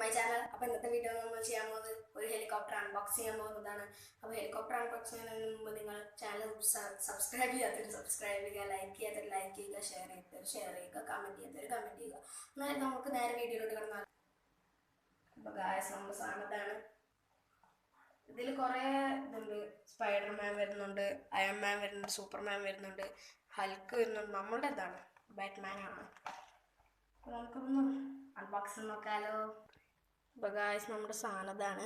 My channel. അപ്പോൾ ഇന്നത്തെ video നമ്മൾ ചെയ്യാൻ പോകുന്നത് ഒരു ഹെലികോപ്റ്റർ അൺബോക്സ് ചെയ്യാൻ പോകുന്നതാണ്. അപ്പോൾ ഹെലികോപ്റ്റർ അൺബോക്സ് ചെയ്യുന്നതിന് മുമ്പ് നിങ്ങൾ ചാനൽ സബ്സ്ക്രൈബ് ചെയ്യാത്തവർ സബ്സ്ക്രൈബ് ചെയ്യുക, ലൈക്ക് ചെയ്യാത്തവർ ലൈക്ക് ചെയ്യുക, ഷെയർ ചെയ്യുക, കമൻറ്റ് ചെയ്യാത്തവർ കമൻറ്റ് ചെയ്യുക. എന്നാൽ നമുക്ക് നേരെ വീഡിയോയിലോട്ട് കിടന്നാൽ. അപ്പോൾ ഗായ്സ്, നമ്മുടെ സാധനത്താണ്. ഇതിൽ കുറേ ഇതുണ്ട്. സ്പൈഡർമാൻ വരുന്നുണ്ട്, അയൺമാൻ വരുന്നുണ്ട്, സൂപ്പർമാൻ വരുന്നുണ്ട്, ഹൾക്ക് വരുന്നുണ്ട്. നമ്മളുടെ ഇതാണ് ബാറ്റ്മാനാണ്. അപ്പോൾ നമുക്കൊന്ന് അൺബോക്സ് നോക്കാലോ. അപ്പോൾ ഗായ്സ്, നമ്മുടെ സാധനം ഇതാണ്.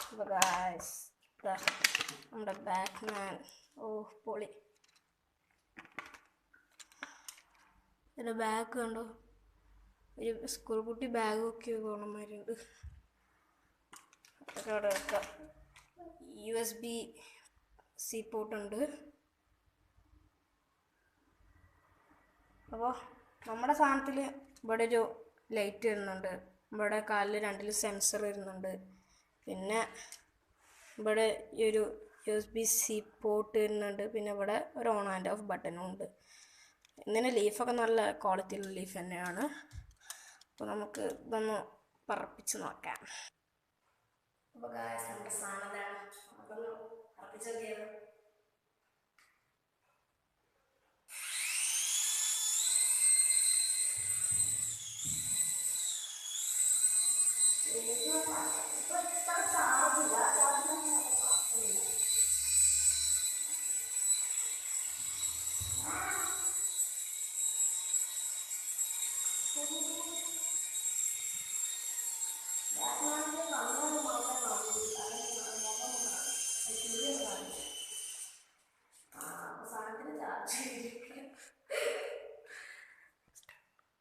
അപ്പോൾ ഗായ്സ്, നമ്മുടെ ബാറ്റ്മാൻ. ഓ പൊളി. ഇതിൻ്റെ ബാഗ് കണ്ടോ, ഒരു സ്കൂൾ കുട്ടി ബാഗ് ഒക്കെ പോകണമാരുണ്ട്. അതൊക്കെ അവിടെ വെക്കാം. USB-C പോർട്ടുണ്ട്. അപ്പോൾ നമ്മുടെ സാധനത്തിൽ ഇവിടെ ഒരു ലൈറ്റ് വരുന്നുണ്ട്, ഇവിടെ കാലിൽ രണ്ടിൽ സെൻസർ വരുന്നുണ്ട്, പിന്നെ ഇവിടെ ഈ ഒരു USB-C പോർട്ട് വരുന്നുണ്ട്, പിന്നെ ഇവിടെ ഒരു ഓൺ ആൻഡ് ഓഫ് ബട്ടണും ഉണ്ട്. ഇതിൻ്റെ ലീഫൊക്കെ നല്ല ക്വാളിറ്റിയുള്ള ലീഫ് തന്നെയാണ്. അപ്പോൾ നമുക്ക് ഇതൊന്ന് പറപ്പിച്ച് നോക്കാം. അപ്പോൾ ഗായ്സ്, നമ്മുടെ സാധനമാണ്. അതൊന്ന് പറപ്പിച്ച് നോക്കിയത്.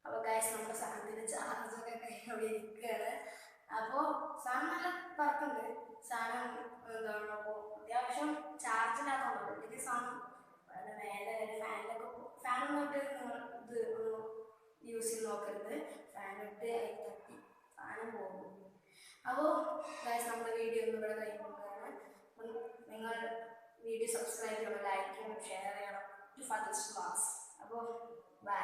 അപ്പോൾ ഗായ്സ്, നമ്മുടെ സാധനത്തിന് ചാർജൊക്കെ അവിടെ ഇരിക്കുകയാണ്. അപ്പോൾ സാധനം നല്ല പറക്കുണ്ട്. സാധനം എന്താണ്, അപ്പോൾ അത്യാവശ്യം ചാർജില്ലാത്തതുകൊണ്ട് ഇതിൻ്റെ സാധനം നേരെ ഫാനൊന്നിട്ട് ഇത് യൂസ് ചെയ്ത് നോക്കരുത്. ഫാനിട്ട് അതിൽ തട്ടി സാധനം പോകും. അപ്പോൾ ഗായ്സ്, നമ്മുടെ വീഡിയോ ഒന്നും ഇവിടെ കഴിയുമ്പോഴാണ്. നിങ്ങൾ വീഡിയോ സബ്സ്ക്രൈബ് ചെയ്യണം, ലൈക്ക് ചെയ്യണം, ഷെയർ ചെയ്യണം ടു ഫർദർ വ്ളോഗ്സ്. അപ്പോൾ ബൈ.